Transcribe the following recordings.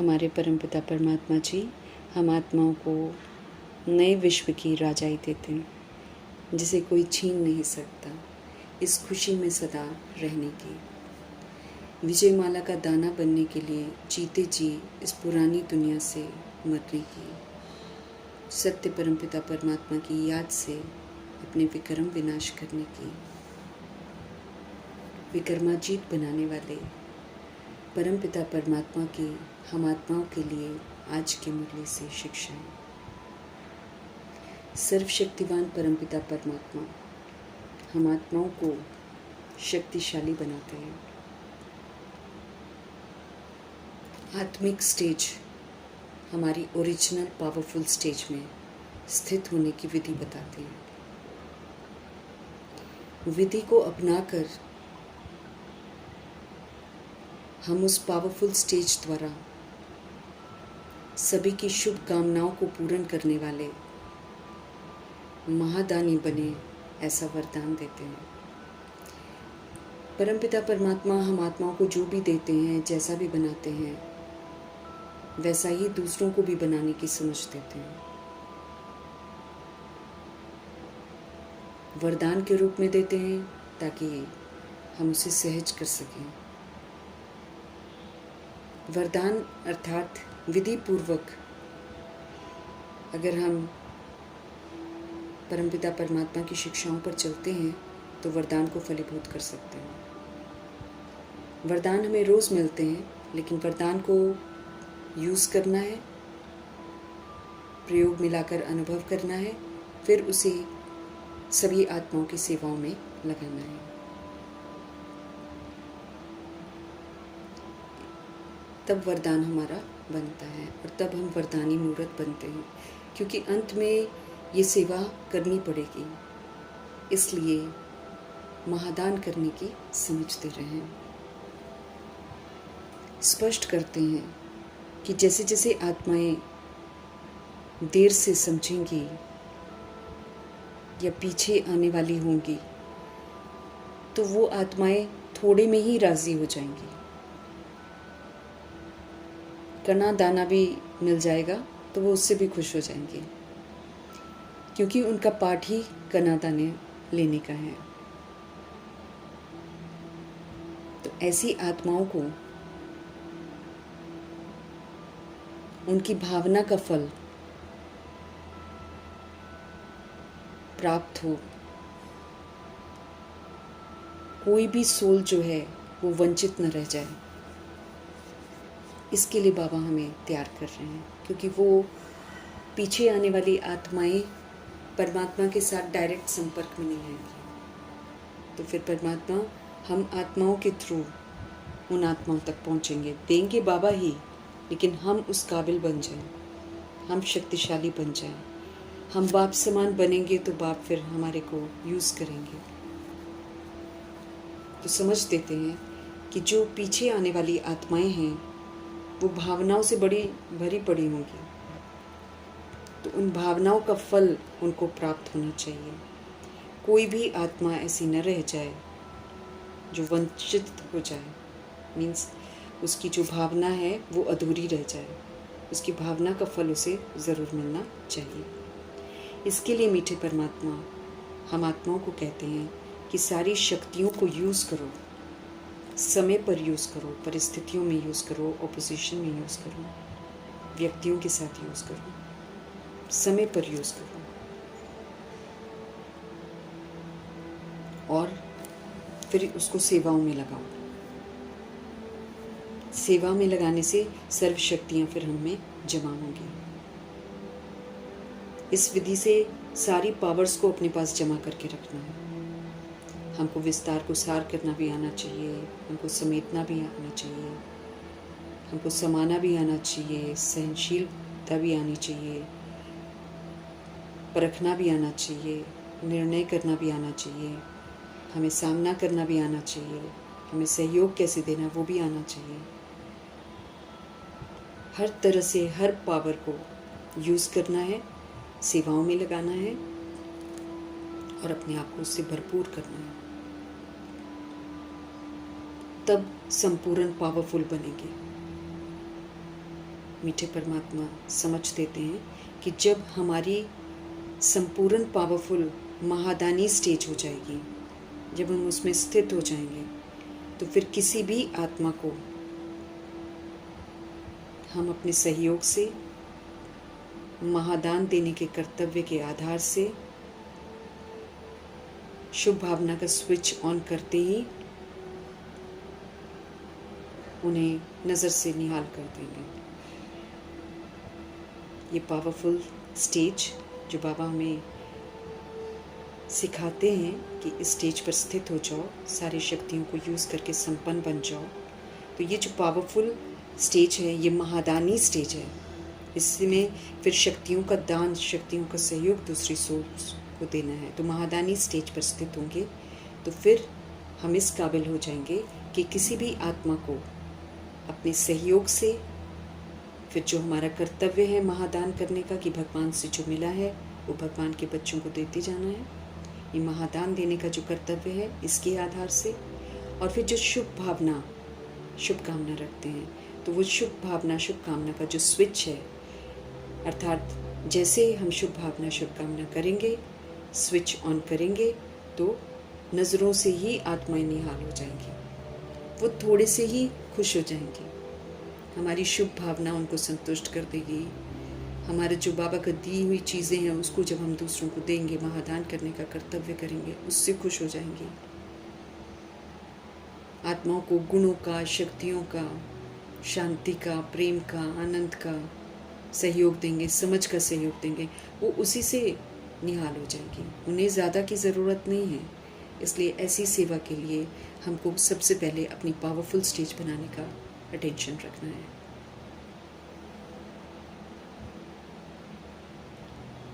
हमारे परमपिता परमात्मा जी हम आत्माओं को नए विश्व की राजाई देते हैं, जिसे कोई छीन नहीं सकता, इस खुशी में सदा रहने की, विजय माला का दाना बनने के लिए जीते जी इस पुरानी दुनिया से मरने की, सत्य परमपिता परमात्मा की याद से अपने विक्रम विनाश करने की, विक्रमाजीत बनाने वाले परमपिता परमात्मा की हम आत्माओं के लिए आज के मुरली से शिक्षाएं। सर्वशक्तिवान परमपिता परमात्मा हम आत्माओं को शक्तिशाली बनाते हैं। आत्मिक स्टेज हमारी ओरिजिनल पावरफुल स्टेज में स्थित होने की विधि बताते हैं। विधि को अपनाकर हम उस पावरफुल स्टेज द्वारा सभी की शुभ कामनाओं को पूर्ण करने वाले महादानी बने, ऐसा वरदान देते हैं। परमपिता परमात्मा हम आत्माओं को जो भी देते हैं, जैसा भी बनाते हैं, वैसा ही दूसरों को भी बनाने की समझ देते हैं। वरदान के रूप में देते हैं ताकि हम उसे सहज कर सकें। वरदान अर्थात विधि पूर्वक अगर हम परमपिता परमात्मा की शिक्षाओं पर चलते हैं तो वरदान को फलीभूत कर सकते हैं। वरदान हमें रोज़ मिलते हैं, लेकिन वरदान को यूज़ करना है, प्रयोग मिलाकर अनुभव करना है, फिर उसे सभी आत्माओं की सेवाओं में लगाना है। तब वरदान हमारा बनता है और तब हम वरदानी मूर्त बनते हैं, क्योंकि अंत में ये सेवा करनी पड़ेगी। इसलिए महादान करने की समझ दे रहे हैं। स्पष्ट करते हैं कि जैसे जैसे आत्माएं देर से समझेंगी या पीछे आने वाली होंगी, तो वो आत्माएं थोड़े में ही राज़ी हो जाएंगी। कना दाना भी मिल जाएगा तो वो उससे भी खुश हो जाएंगे, क्योंकि उनका पाठ ही कना दाने लेने का है। तो ऐसी आत्माओं को उनकी भावना का फल प्राप्त हो, कोई भी सोल जो है वो वंचित न रह जाए, इसके लिए बाबा हमें तैयार कर रहे हैं। क्योंकि वो पीछे आने वाली आत्माएं परमात्मा के साथ डायरेक्ट संपर्क में नहीं आएंगी, तो फिर परमात्मा हम आत्माओं के थ्रू उन आत्माओं तक पहुंचेंगे। देंगे बाबा ही, लेकिन हम उस काबिल बन जाएं, हम शक्तिशाली बन जाएं, हम बाप समान बनेंगे तो बाप फिर हमारे को यूज़ करेंगे। तो समझ देते हैं कि जो पीछे आने वाली आत्माएं हैं वो भावनाओं से बड़ी भरी पड़ी होंगी, तो उन भावनाओं का फल उनको प्राप्त होना चाहिए। कोई भी आत्मा ऐसी न रह जाए जो वंचित हो जाए, मीन्स उसकी जो भावना है वो अधूरी रह जाए, उसकी भावना का फल उसे ज़रूर मिलना चाहिए। इसके लिए मीठे परमात्मा हम आत्माओं को कहते हैं कि सारी शक्तियों को यूज़ करो, समय पर यूज़ करो, परिस्थितियों में यूज़ करो, ऑपोजिशन में यूज़ करो, व्यक्तियों के साथ यूज़ करो, समय पर यूज़ करो, और फिर उसको सेवाओं में लगाओ। सेवा में लगाने से सर्व शक्तियाँ फिर हम में जमा होंगी। इस विधि से सारी पावर्स को अपने पास जमा करके रखना है। हमको विस्तार को सार करना भी आना चाहिए, हमको समेटना भी आना चाहिए, हमको समाना भी आना चाहिए, सहनशीलता भी आनी चाहिए, परखना भी आना चाहिए, निर्णय करना भी आना चाहिए, हमें सामना करना भी आना चाहिए, हमें सहयोग कैसे देना वो भी आना चाहिए। हर तरह से हर पावर को यूज़ करना है, सेवाओं में लगाना है और अपने आप को उससे भरपूर करना है। तब संपूर्ण पावरफुल बनेंगे। मीठे परमात्मा समझ देते हैं कि जब हमारी संपूर्ण पावरफुल महादानी स्टेज हो जाएगी, जब हम उसमें स्थित हो जाएंगे, तो फिर किसी भी आत्मा को हम अपने सहयोग से, महादान देने के कर्तव्य के आधार से, शुभ भावना का स्विच ऑन करते ही उन्हें नज़र से निहाल कर देंगे। ये पावरफुल स्टेज जो बाबा हमें सिखाते हैं कि इस स्टेज पर स्थित हो जाओ, सारी शक्तियों को यूज़ करके संपन्न बन जाओ, तो ये जो पावरफुल स्टेज है ये महादानी स्टेज है। इसमें फिर शक्तियों का दान, शक्तियों का सहयोग दूसरी सोल्स को देना है। तो महादानी स्टेज पर स्थित होंगे तो फिर हम इस काबिल हो जाएंगे कि किसी भी आत्मा को अपने सहयोग से, फिर जो हमारा कर्तव्य है महादान करने का, कि भगवान से जो मिला है वो भगवान के बच्चों को देते जाना है, ये महादान देने का जो कर्तव्य है इसके आधार से, और फिर जो शुभ भावना, शुभ कामना रखते हैं, तो वो शुभ भावना, शुभ कामना का जो स्विच है, अर्थात जैसे हम शुभ भावना, शुभ कामना करेंगे, स्विच ऑन करेंगे, तो नज़रों से ही आत्माएं निहाल हो जाएंगी। वो थोड़े से ही खुश हो जाएंगी, हमारी शुभ भावना उनको संतुष्ट कर देगी। हमारे जो बाबा का दी हुई चीज़ें हैं उसको जब हम दूसरों को देंगे, महादान करने का कर्तव्य करेंगे, उससे खुश हो जाएंगे। आत्माओं को गुणों का, शक्तियों का, शांति का, प्रेम का, आनंद का सहयोग देंगे, समझ का सहयोग देंगे, वो उसी से निहाल हो जाएंगी। उन्हें ज़्यादा की ज़रूरत नहीं है। इसलिए ऐसी सेवा के लिए हमको सबसे पहले अपनी पावरफुल स्टेज बनाने का अटेंशन रखना है।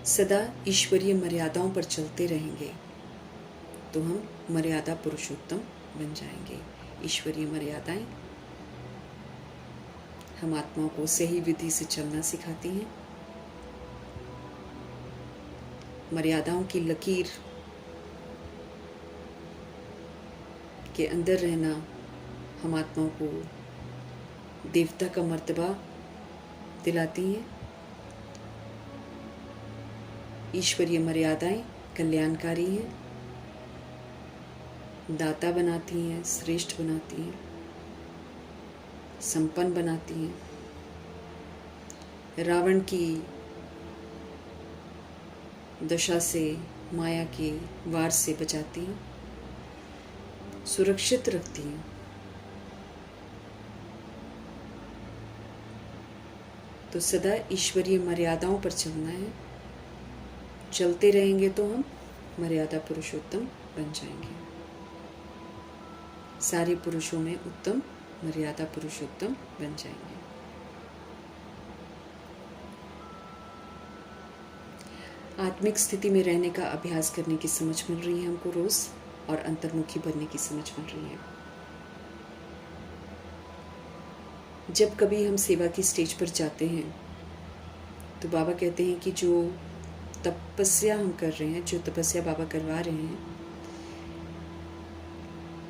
सदा ईश्वरीय मर्यादाओं पर चलते रहेंगे तो हम मर्यादा पुरुषोत्तम बन जाएंगे। ईश्वरीय मर्यादाएं हम आत्माओं को सही विधि से चलना सिखाती हैं। मर्यादाओं की लकीर के अंदर रहना हम आत्माओं को देवता का मर्तबा दिलाती हैं। ईश्वरीय मर्यादाएं कल्याणकारी हैं, दाता बनाती हैं, श्रेष्ठ बनाती हैं, संपन्न बनाती हैं, रावण की दशा से, माया के वार से बचाती हैं, सुरक्षित रखती हैं। तो सदा ईश्वरीय मर्यादाओं पर चलना है। चलते रहेंगे तो हम मर्यादा पुरुषोत्तम बन जाएंगे। सारे पुरुषों में उत्तम मर्यादा पुरुषोत्तम बन जाएंगे। आत्मिक स्थिति में रहने का अभ्यास करने की समझ मिल रही है हमको रोज, और अंतर्मुखी बनने की समझ मिल रही है। जब कभी हम सेवा की स्टेज पर जाते हैं तो बाबा कहते हैं कि जो तपस्या हम कर रहे हैं, जो तपस्या बाबा करवा रहे हैं,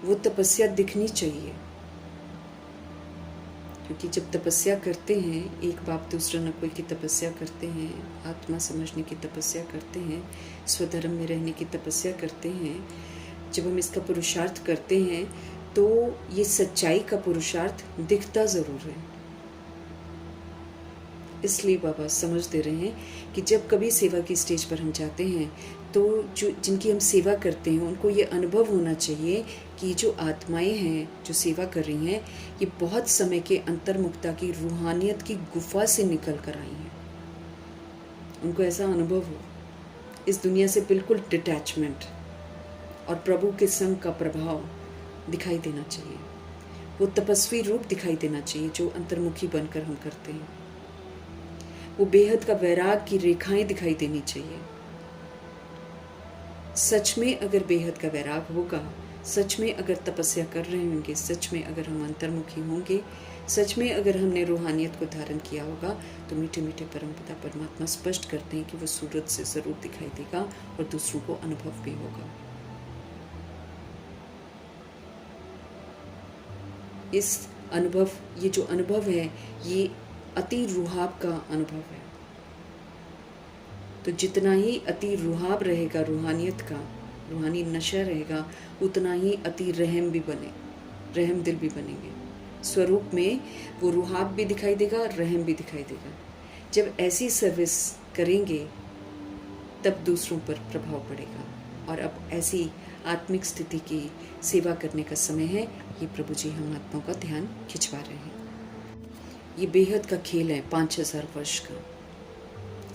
वो तपस्या दिखनी चाहिए। क्योंकि जब तपस्या करते हैं, एक बाप दूसरा न कोई की तपस्या करते हैं, आत्मा समझने की तपस्या करते हैं, स्वधर्म में रहने की तपस्या करते हैं, जब हम इसका पुरुषार्थ करते हैं तो ये सच्चाई का पुरुषार्थ दिखता ज़रूर है। इसलिए बाबा समझ दे रहे हैं कि जब कभी सेवा की स्टेज पर हम जाते हैं तो जो जिनकी हम सेवा करते हैं उनको ये अनुभव होना चाहिए कि जो आत्माएं हैं जो सेवा कर रही हैं, ये बहुत समय के अंतर्मुखता की रूहानियत की गुफा से निकल कर आई हैं। उनको ऐसा अनुभव हो, इस दुनिया से बिल्कुल डिटैचमेंट और प्रभु के संग का प्रभाव दिखाई देना चाहिए। वो तपस्वी रूप दिखाई देना चाहिए जो अंतर्मुखी बनकर हम करते हैं। वो बेहद का वैराग की रेखाएं दिखाई देनी चाहिए। सच में अगर बेहद का वैराग होगा, सच में अगर तपस्या कर रहे होंगे, सच में अगर हम अंतर्मुखी होंगे, सच में अगर हमने रूहानियत को धारण किया होगा, तो मीठे मीठे परमपिता परमात्मा स्पष्ट करते हैं कि वो सूरत से ज़रूर दिखाई देगा और दूसरों को अनुभव भी होगा। इस अनुभव, ये जो अनुभव है, ये अति रुहाब का अनुभव है। तो जितना ही अति रुहाब रहेगा रूहानियत का, रूहानी नशा रहेगा, उतना ही अति रहम भी बने, रहम दिल भी बनेंगे। स्वरूप में वो रुहाब भी दिखाई देगा, रहम भी दिखाई देगा। जब ऐसी सर्विस करेंगे तब दूसरों पर प्रभाव पड़ेगा। और अब ऐसी आत्मिक स्थिति की सेवा करने का समय है। ये प्रभु जी हम आत्माओं का ध्यान खिंचवा रहे हैं। ये बेहद का खेल है 5000 वर्ष का,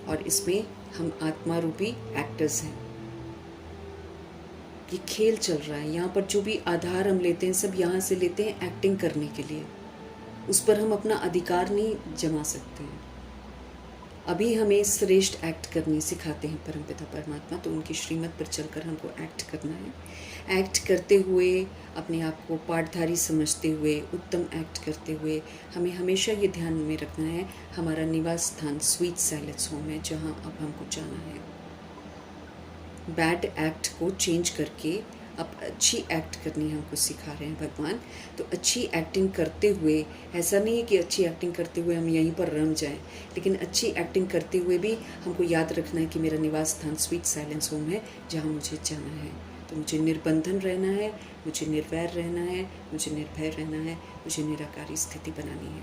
और इसमें हम आत्मा रूपी एक्टर्स हैं। ये खेल चल रहा है। यहाँ पर जो भी आधार हम लेते हैं सब यहाँ से लेते हैं एक्टिंग करने के लिए। उस पर हम अपना अधिकार नहीं जमा सकते हैं। अभी हमें श्रेष्ठ एक्ट करनी सिखाते हैं परमपिता परमात्मा, तो उनकी श्रीमत पर चलकर हमको एक्ट करना है। एक्ट करते हुए अपने आप को पाठधारी समझते हुए, उत्तम एक्ट करते हुए हमें हमेशा ये ध्यान में रखना है हमारा निवास स्थान स्वीट साइलेंस होम है, जहाँ अब हमको जाना है। बैड एक्ट को चेंज करके अब अच्छी एक्ट करनी हमको सिखा रहे हैं भगवान। तो अच्छी एक्टिंग करते हुए, ऐसा नहीं है कि अच्छी एक्टिंग करते हुए हम यहीं पर रम जाएं, लेकिन अच्छी एक्टिंग करते हुए भी हमको याद रखना है कि मेरा निवास स्थान स्वीट साइलेंस होम है, जहाँ मुझे जाना है। तो मुझे निर्बंधन रहना है, मुझे निर्वैर रहना है, मुझे निर्भय रहना है, मुझे निराकारी स्थिति बनानी है,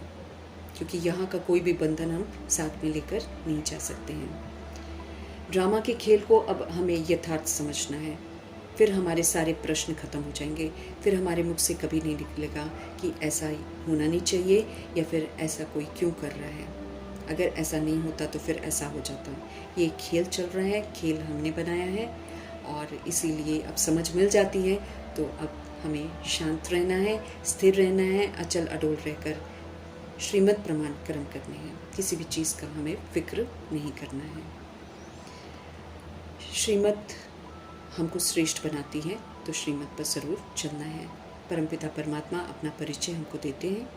क्योंकि यहाँ का कोई भी बंधन हम साथ में लेकर नहीं जा सकते हैं। ड्रामा के खेल को अब हमें यथार्थ समझना है। फिर हमारे सारे प्रश्न खत्म हो जाएंगे। फिर हमारे मुख से कभी नहीं निकलेगा कि ऐसा होना नहीं चाहिए या फिर ऐसा कोई क्यों कर रहा है। अगर ऐसा नहीं होता तो फिर ऐसा हो जाता। ये खेल चल रहा है, खेल हमने बनाया है, और इसीलिए अब समझ मिल जाती है। तो अब हमें शांत रहना है, स्थिर रहना है, अचल अडोल रहकर श्रीमत प्रमाण कर्म करने हैं। किसी भी चीज़ का हमें फिक्र नहीं करना है। श्रीमत हमको श्रेष्ठ बनाती है, तो श्रीमत पर ज़रूर चलना है। परमपिता परमात्मा अपना परिचय हमको देते हैं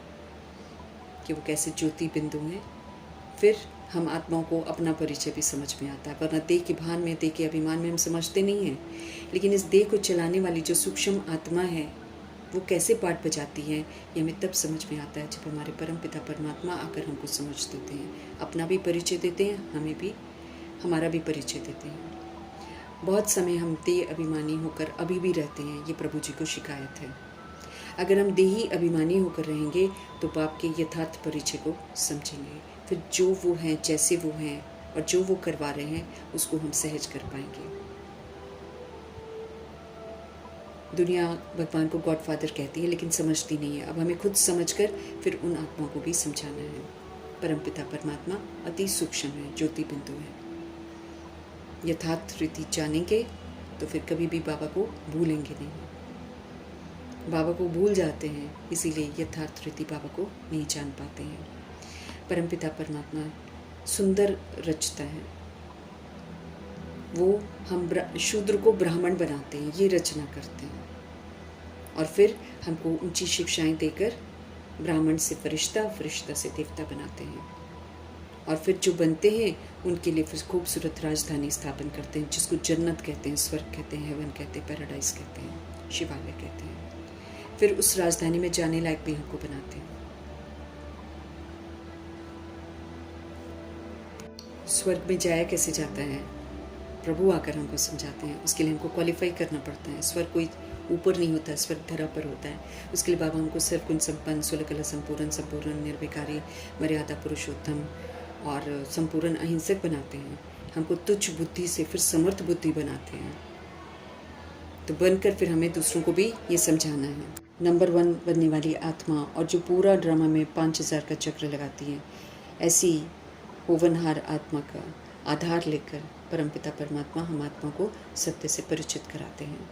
कि वो कैसे ज्योति बिंदु हैं। फिर हम आत्माओं को अपना परिचय भी समझ में आता है, वरना देह के भान में, देह के अभिमान में हम समझते नहीं हैं। लेकिन इस देह को चलाने वाली जो सूक्ष्म आत्मा है वो कैसे पाठ बजाती है, ये हमें तब समझ में आता है जब हमारे परमपिता परमात्मा आकर हमको समझ देते हैं, अपना भी परिचय देते हैं, हमें भी हमारा भी परिचय देते हैं। बहुत समय हम देह अभिमानी होकर अभी भी रहते हैं, ये प्रभु जी को शिकायत है। अगर हम देही अभिमानी होकर रहेंगे तो बाप के यथार्थ परिचय को समझेंगे। फिर जो वो हैं, जैसे वो हैं और जो वो करवा रहे हैं उसको हम सहज कर पाएंगे। दुनिया भगवान को गॉडफादर कहती है लेकिन समझती नहीं है। अब हमें खुद समझकर फिर उन आत्माओं को भी समझाना है। परमपिता परमात्मा अति सूक्ष्म है, ज्योति बिंदु है। यथार्थ रीति जानेंगे तो फिर कभी भी बाबा को भूलेंगे नहीं। बाबा को भूल जाते हैं, इसीलिए यथार्थ रीति बाबा को नहीं जान पाते हैं। परमपिता परमात्मा सुंदर रचता है। वो हम शूद्र को ब्राह्मण बनाते हैं, ये रचना करते हैं, और फिर हमको ऊंची शिक्षाएं देकर ब्राह्मण से फरिश्ता, फरिश्ता से देवता बनाते हैं। और फिर जो बनते हैं उनके लिए फिर खूबसूरत राजधानी स्थापन करते हैं, जिसको जन्नत कहते हैं, स्वर्ग कहते हैं, हेवन कहते हैं, पैराडाइज कहते हैं, शिवालय कहते हैं। फिर उस राजधानी में जाने लायक भी हमको बनाते हैं। स्वर्ग में जाया कैसे जाता है, प्रभु आकर हमको समझाते हैं। उसके लिए हमको क्वालिफाई करना पड़ता है। स्वर्ग कोई ऊपर नहीं होता, स्वर्ग धरा पर होता है। उसके लिए बाबा हमको सर्वगुण संपन्न, सुलकला संपूर्ण, संपूर्ण निर्विकारी, मर्यादा पुरुषोत्तम और संपूर्ण अहिंसक बनाते हैं। हमको तुच्छ बुद्धि से फिर समर्थ बुद्धि बनाते हैं। तो बनकर फिर हमें दूसरों को भी ये समझाना है। नंबर 1 बनने वाली आत्मा, और जो पूरा ड्रामा में 5000 का चक्र लगाती है, ऐसी होवनहार आत्मा का आधार लेकर परमपिता परमात्मा हम आत्मा को सत्य से परिचित कराते हैं।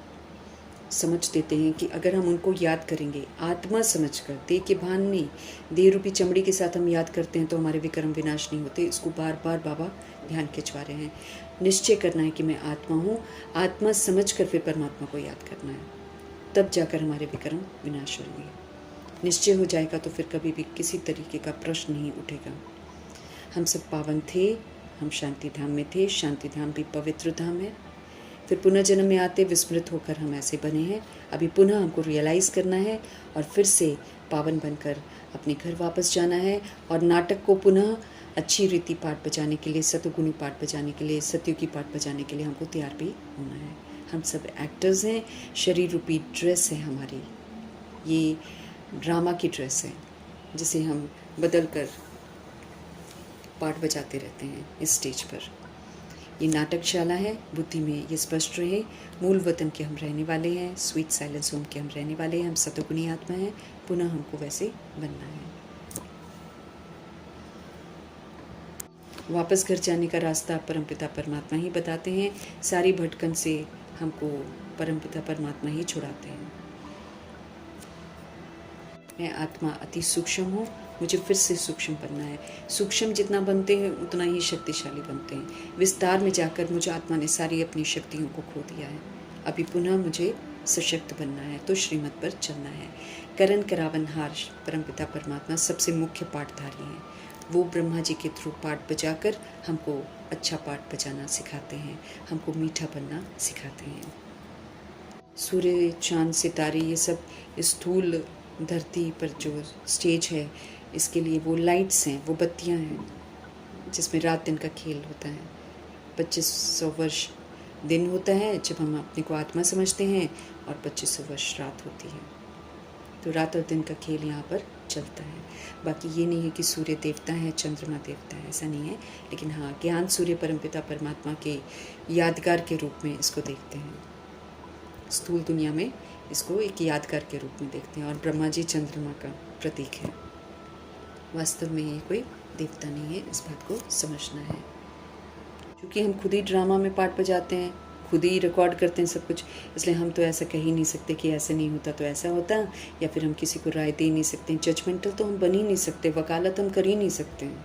समझ देते हैं कि अगर हम उनको याद करेंगे आत्मा समझकर, देह के भान नहीं, देह रूपी चमड़ी के साथ हम याद करते हैं तो हमारे विक्रम विनाश नहीं होते। इसको बार बार बाबा ध्यान खिंचवा रहे हैं। निश्चय करना है कि मैं आत्मा हूँ, आत्मा समझकर फिर परमात्मा को याद करना है, तब जाकर हमारे विक्रम विनाश होंगे। निश्चय हो जाएगा तो फिर कभी भी किसी तरीके का प्रश्न नहीं उठेगा। हम सब पावन थे, हम शांति धाम में थे, शांति धाम भी पवित्र धाम है। फिर पुनर्जन्म में आते विस्मृत होकर हम ऐसे बने हैं। अभी पुनः हमको रियलाइज़ करना है और फिर से पावन बनकर अपने घर वापस जाना है और नाटक को पुनः अच्छी रीति पाठ बजाने के लिए, सतुगुणी पाठ बजाने के लिए, सत्युगी पाठ बजाने के लिए हमको तैयार भी होना है। हम सब एक्टर्स हैं, शरीर रूपी ड्रेस है हमारी, ये ड्रामा की ड्रेस है जिसे हम बदल कर पाठ बजाते रहते हैं इस स्टेज पर। ये नाटकशाला है, बुद्धि में ये स्पष्ट रहे। मूल वतन के हम रहने वाले हैं, स्वीट साइलेंस होम के हम रहने वाले हैं, हम सतोगुणी आत्मा हैं, पुनः हमको वैसे बनना है। वापस घर जाने का रास्ता परमपिता परमात्मा ही बताते हैं। सारी भटकन से हमको परमपिता परमात्मा ही छुड़ाते हैं। मैं आत्मा अति सूक्ष्म हूँ, मुझे फिर से सूक्ष्म बनना है। सूक्ष्म जितना बनते हैं उतना ही शक्तिशाली बनते हैं। विस्तार में जाकर मुझे आत्मा ने सारी अपनी शक्तियों को खो दिया है। अभी पुनः मुझे सशक्त बनना है, तो श्रीमत पर चलना है। करण करावनहार परमपिता परमात्मा सबसे मुख्य पाठधारी हैं। वो ब्रह्मा जी के थ्रू पाठ बजाकर हमको अच्छा पाठ बजाना सिखाते हैं, हमको मीठा बनना सिखाते हैं। सूर्य, चांद, सितारे, ये सब स्थूल धरती पर जो स्टेज है, इसके लिए वो लाइट्स हैं, वो बत्तियां हैं जिसमें रात दिन का खेल होता है। 2500 वर्ष दिन होता है जब हम अपने को आत्मा समझते हैं, और 2500 वर्ष रात होती है। तो रात और दिन का खेल यहाँ पर चलता है। बाकी ये नहीं है कि सूर्य देवता है, चंद्रमा देवता है, ऐसा नहीं है। लेकिन हाँ, ज्ञान सूर्य परमपिता परमात्मा के यादगार के रूप में इसको देखते हैं। स्थूल दुनिया में इसको एक यादगार के रूप में देखते हैं, और ब्रह्मा जी चंद्रमा का प्रतीक है। वास्तव में ये कोई देवता नहीं है, इस बात को समझना है। क्योंकि हम खुद ही ड्रामा में पार्ट बजाते हैं, खुद ही रिकॉर्ड करते हैं सब कुछ, इसलिए हम तो ऐसा कह ही नहीं सकते कि ऐसा नहीं होता तो ऐसा होता, या फिर हम किसी को राय दे नहीं सकते। जजमेंटल तो हम बन ही नहीं सकते, वकालत हम कर ही नहीं सकते हैं।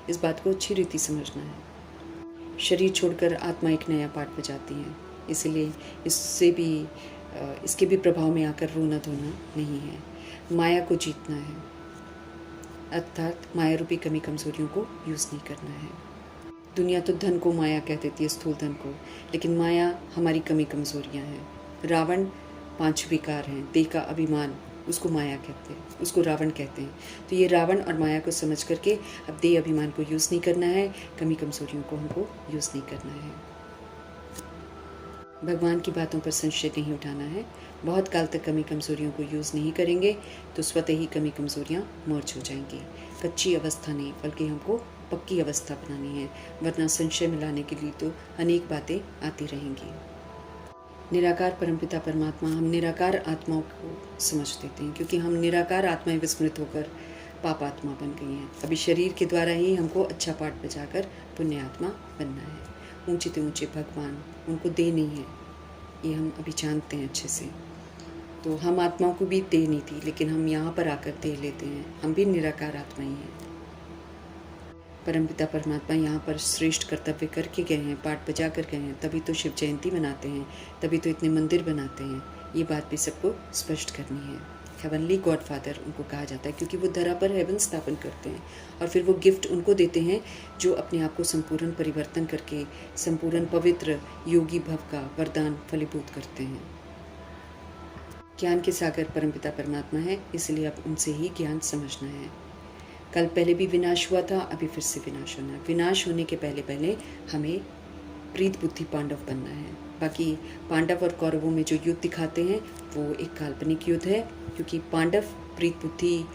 इस बात को अच्छी रीति समझना है। शरीर छोड़कर आत्मा एक नया पार्ट बजाती है, इसलिए इसके भी प्रभाव में आकर रोना धोना नहीं है। माया को जीतना है, अर्थात माया रूपी कमी कमजोरियों को यूज़ नहीं करना है। दुनिया तो धन को माया कह देती है, स्थूल धन को, लेकिन माया हमारी कमी कमजोरियां हैं। रावण 5 विकार हैं। देह का अभिमान, उसको माया कहते हैं, उसको रावण कहते हैं। तो ये रावण और माया को समझ करके अब देह अभिमान को यूज़ नहीं करना है, कमी कमजोरियों को हमको यूज़ नहीं करना है। भगवान की बातों पर संशय नहीं उठाना है। बहुत काल तक कमी कमजोरियों को यूज़ नहीं करेंगे तो स्वतः ही कमी कमजोरियां मर्ज हो जाएंगी। कच्ची अवस्था नहीं, बल्कि हमको पक्की अवस्था बनानी है, वरना संशय मिलाने के लिए तो अनेक बातें आती रहेंगी। निराकार परमपिता परमात्मा, हम निराकार आत्माओं को समझ देते हैं, क्योंकि हम निराकार आत्माएं विस्मृत होकर पाप आत्मा बन गई हैं। अभी शरीर के द्वारा ही हमको अच्छा पाठ बजाकर पुण्य आत्मा बनना है। ऊंचे से ऊंचे भगवान, उनको दे नहीं है, ये हम अभी जानते हैं अच्छे से। तो हम आत्माओं को भी दे नहीं थी, लेकिन हम यहाँ पर आकर दे लेते हैं। हम भी निराकार आत्मा ही हैं। परमपिता परमात्मा यहाँ पर श्रेष्ठ कर्तव्य करके गए हैं, पाठ बजा कर गए हैं, तभी तो शिव जयंती मनाते हैं, तभी तो इतने मंदिर बनाते हैं। ये बात भी सबको स्पष्ट करनी है। हेवनली गॉड फादर उनको कहा जाता है, क्योंकि वो धरा पर हेवन स्थापन करते हैं, और फिर वो गिफ्ट उनको देते हैं जो अपने आप को संपूर्ण परिवर्तन करके संपूर्ण पवित्र योगी भव का वरदान फलीभूत करते हैं। ज्ञान के सागर परमपिता परमात्मा है, इसलिए अब उनसे ही ज्ञान समझना है। कल पहले भी विनाश हुआ था, अभी फिर से विनाश होना है। विनाश होने के पहले पहले हमें प्रीत बुद्धि पांडव बनना है। बाकी पांडव और कौरवों में जो युद्ध दिखाते हैं वो एक काल्पनिक युद्ध है, क्योंकि पांडव प्रीत बुद्धि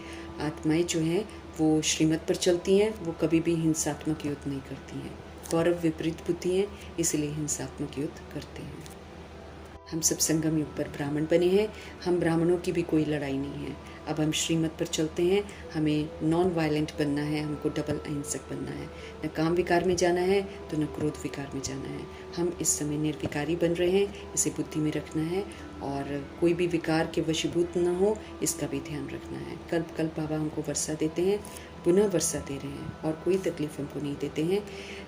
आत्माएं जो हैं वो श्रीमत पर चलती हैं, वो कभी भी हिंसात्मक युद्ध नहीं करती हैं। कौरव विपरीत बुद्धि हैं, इसलिए हिंसात्मक युद्ध करते हैं। हम सब संगम युग पर ब्राह्मण बने हैं, हम ब्राह्मणों की भी कोई लड़ाई नहीं है। अब हम श्रीमत पर चलते हैं, हमें नॉन वायलेंट बनना है, हमको डबल अहिंसक बनना है। न काम विकार में जाना है तो न क्रोध विकार में जाना है। हम इस समय निर्विकारी बन रहे हैं, इसे बुद्धि में रखना है, और कोई भी विकार के वशीभूत न हो इसका भी ध्यान रखना है। कल्प कल्प बाबा हमको वर्षा देते हैं, पुनः वर्षा दे रहे हैं, और कोई तकलीफ हमको नहीं देते हैं।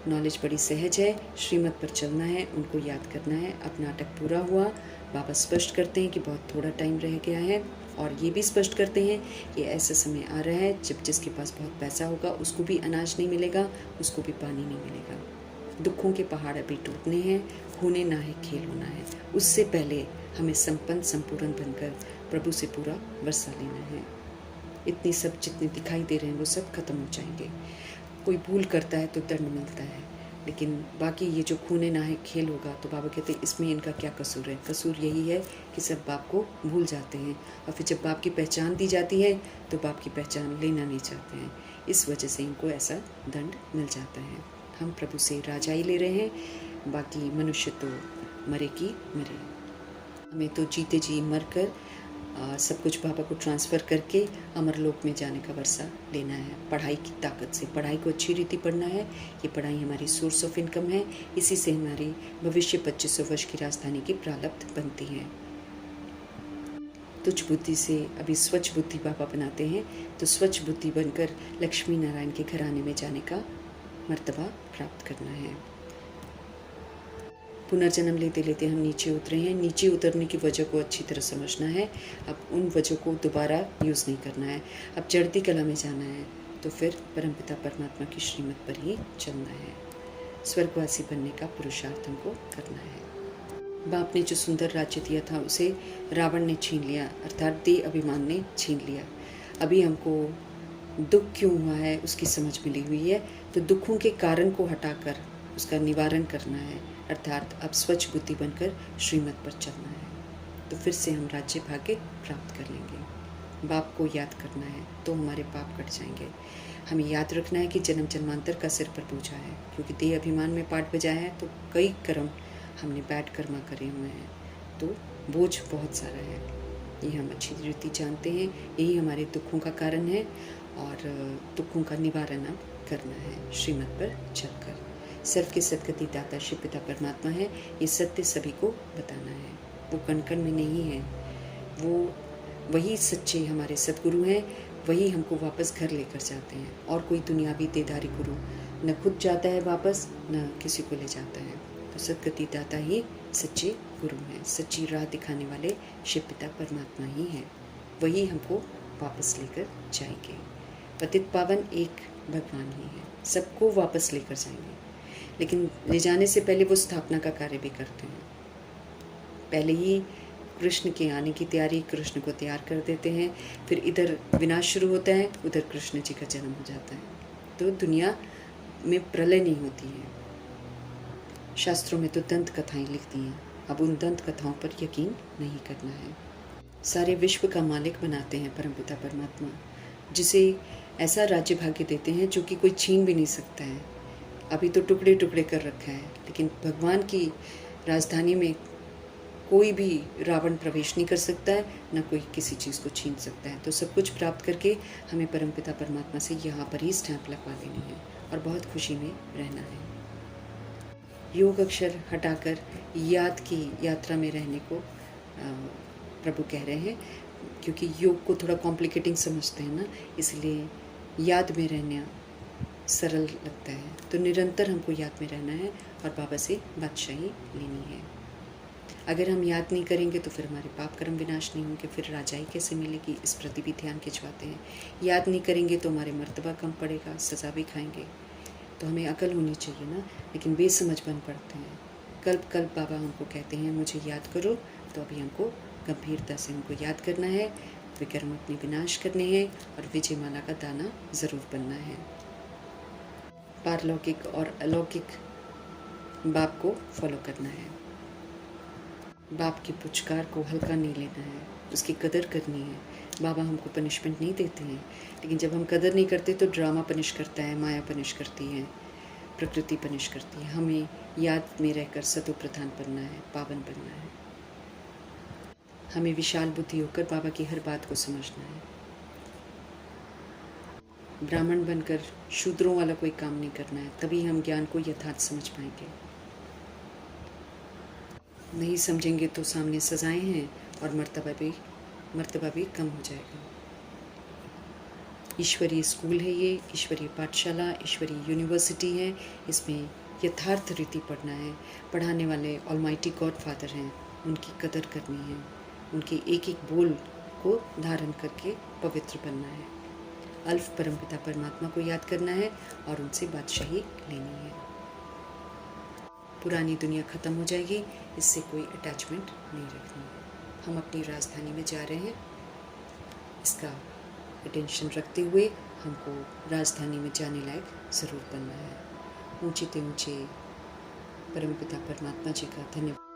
नॉलेज बड़ी सहज है, श्रीमत पर चलना है, उनको याद करना है। अब नाटक पूरा हुआ, बाबा स्पष्ट करते हैं कि बहुत थोड़ा टाइम रह गया है, और ये भी स्पष्ट करते हैं कि ऐसा समय आ रहा है जब जिसके पास बहुत पैसा होगा उसको भी अनाज नहीं मिलेगा, उसको भी पानी नहीं मिलेगा। दुखों के पहाड़ अभी टूटने हैं, होने ना है खेल होना है। उससे पहले हमें संपन्न संपूर्ण बनकर प्रभु से पूरा वर्षा लेना है। इतनी सब जितने दिखाई दे रहे हैं वो सब खत्म हो जाएंगे। कोई भूल करता है तो दंड मिलता है, लेकिन बाकी ये जो खूने नाहक खेल होगा तो बाबा कहते हैं इसमें इनका क्या कसूर है। कसूर यही है कि सब बाप को भूल जाते हैं, और फिर जब बाप की पहचान दी जाती है तो बाप की पहचान लेना नहीं चाहते हैं। इस वजह से इनको ऐसा दंड मिल जाता है। हम प्रभु से राजाई ले रहे हैं, बाकी मनुष्य तो मरे की मरे। हमें तो जीते जी मर कर सब कुछ बाबा को ट्रांसफ़र करके अमरलोक में जाने का वर्षा लेना है। पढ़ाई की ताकत से, पढ़ाई को अच्छी रीति पढ़ना है। ये पढ़ाई हमारी सोर्स ऑफ इनकम है, इसी से हमारी भविष्य 2500 वर्ष की राजधानी की प्रारब्ध बनती है। तुच्छ बुद्धि से अभी स्वच्छ बुद्धि बाबा बनाते हैं, तो स्वच्छ बुद्धि बनकर लक्ष्मी नारायण के घराने में जाने का मर्तबा प्राप्त करना है। पुनर्जन्म लेते लेते हम नीचे उतरे हैं। नीचे उतरने की वजह को अच्छी तरह समझना है। अब उन वजह को दोबारा यूज़ नहीं करना है। अब चढ़ती कला में जाना है, तो फिर परमपिता परमात्मा की श्रीमत पर ही चलना है। स्वर्गवासी बनने का पुरुषार्थ हमको करना है। बाप ने जो सुंदर राज्य दिया था उसे रावण ने छीन लिया, अर्थात देह अभिमान ने छीन लिया। अभी हमको दुख क्यों हुआ है उसकी समझ मिली हुई है, तो दुखों के कारण को हटाकर उसका निवारण करना है, अर्थात अब स्वच्छ बुद्धि बनकर श्रीमत पर चलना है। तो फिर से हम राज्य भाग्य प्राप्त कर लेंगे। बाप को याद करना है तो हमारे पाप कट जाएंगे। हमें याद रखना है कि जन्म जन्मांतर का सिर पर बोझा है, क्योंकि देह अभिमान में पाठ बजाया है तो कई कर्म हमने बैठ कर्मा करे हुए हैं, तो बोझ बहुत सारा है। ये हम अच्छी रीति जानते हैं, यही हमारे दुखों का कारण है, और दुखों का निवारण अब करना है श्रीमत पर चलकर। सर्व के सदगति दाता शिव पिता परमात्मा है, ये सत्य सभी को बताना है। वो कण कण में नहीं है, वो वही सच्चे हमारे सदगुरु हैं, वही हमको वापस घर लेकर जाते हैं। और कोई दुनियावी देदारी गुरु न खुद जाता है वापस, न किसी को ले जाता है। तो सदगति दाता ही सच्चे गुरु हैं, सच्ची राह दिखाने वाले शिव पिता परमात्मा ही हैं। वही हमको वापस लेकर जाएंगे। पतित पावन एक भगवान ही है, सबको वापस लेकर जाएंगे, लेकिन ले जाने से पहले वो स्थापना का कार्य भी करते हैं। पहले ही कृष्ण के आने की तैयारी, कृष्ण को तैयार कर देते हैं। फिर इधर विनाश शुरू होता है, उधर कृष्ण जी का जन्म हो जाता है। तो दुनिया में प्रलय नहीं होती है। शास्त्रों में तो दंत कथाएं लिखती हैं, अब उन दंत कथाओं पर यकीन नहीं करना है। सारे विश्व का मालिक बनाते हैं परमपिता परमात्मा, जिसे ऐसा राज्य भाग्य देते हैं जो कि कोई छीन भी नहीं सकता है। अभी तो टुकड़े टुकड़े कर रखा है, लेकिन भगवान की राजधानी में कोई भी रावण प्रवेश नहीं कर सकता है, न कोई किसी चीज़ को छीन सकता है। तो सब कुछ प्राप्त करके हमें परमपिता परमात्मा से यहाँ पर ही स्टैंप लगवा लेनी है और बहुत खुशी में रहना है। योग अक्षर हटाकर याद की यात्रा में रहने को प्रभु कह रहे हैं, क्योंकि योग को थोड़ा कॉम्प्लिकेटिंग समझते हैं ना, इसलिए याद में रहना सरल लगता है। तो निरंतर हमको याद में रहना है और बाबा से बादशाही लेनी है। अगर हम याद नहीं करेंगे तो फिर हमारे पाप कर्म विनाश नहीं होंगे, फिर राजाई कैसे मिलेगी, इस प्रति भी ध्यान खिंचवाते हैं। याद नहीं करेंगे तो हमारे मर्तबा कम पड़ेगा, सज़ा भी खाएंगे। तो हमें अकल होनी चाहिए ना, लेकिन बेसमझ बन पड़ते हैं। कल्प कल्प बाबा हमको कहते हैं मुझे याद करो, तो अभी हमको गंभीरता से हमको याद करना है, विकर्म अपने विनाश करने हैं और विजय माला का दाना ज़रूर बनना है। पारलौकिक और अलौकिक बाप को फॉलो करना है। बाप की पुचकार को हल्का नहीं लेना है, उसकी कदर करनी है। बाबा हमको पनिशमेंट नहीं देते हैं, लेकिन जब हम कदर नहीं करते तो ड्रामा पनिश करता है, माया पनिश करती है, प्रकृति पनिश करती है। हमें याद में रहकर सतो प्रधान बनना है, पावन बनना है। हमें विशाल बुद्धि होकर बाबा की हर बात को समझना है। ब्राह्मण बनकर शूद्रों वाला कोई काम नहीं करना है, तभी हम ज्ञान को यथार्थ समझ पाएंगे। नहीं समझेंगे तो सामने सजाएं हैं और मर्तबा भी कम हो जाएगा। ईश्वरीय स्कूल है ये, ईश्वरीय पाठशाला, ईश्वरीय यूनिवर्सिटी है। इसमें यथार्थ रीति पढ़ना है। पढ़ाने वाले ऑलमाइटी गॉड फादर हैं, उनकी कदर करनी है। उनके एक एक बोल को धारण करके पवित्र बनना है। अल्फ परमपिता परमात्मा को याद करना है और उनसे बादशाही लेनी है। पुरानी दुनिया ख़त्म हो जाएगी, इससे कोई अटैचमेंट नहीं रखनी है। हम अपनी राजधानी में जा रहे हैं, इसका अटेंशन रखते हुए हमको राजधानी में जाने लायक ज़रूर बनना है। ऊंचे ते ऊंचे परमपिता परमात्मा जी का धन्यवाद।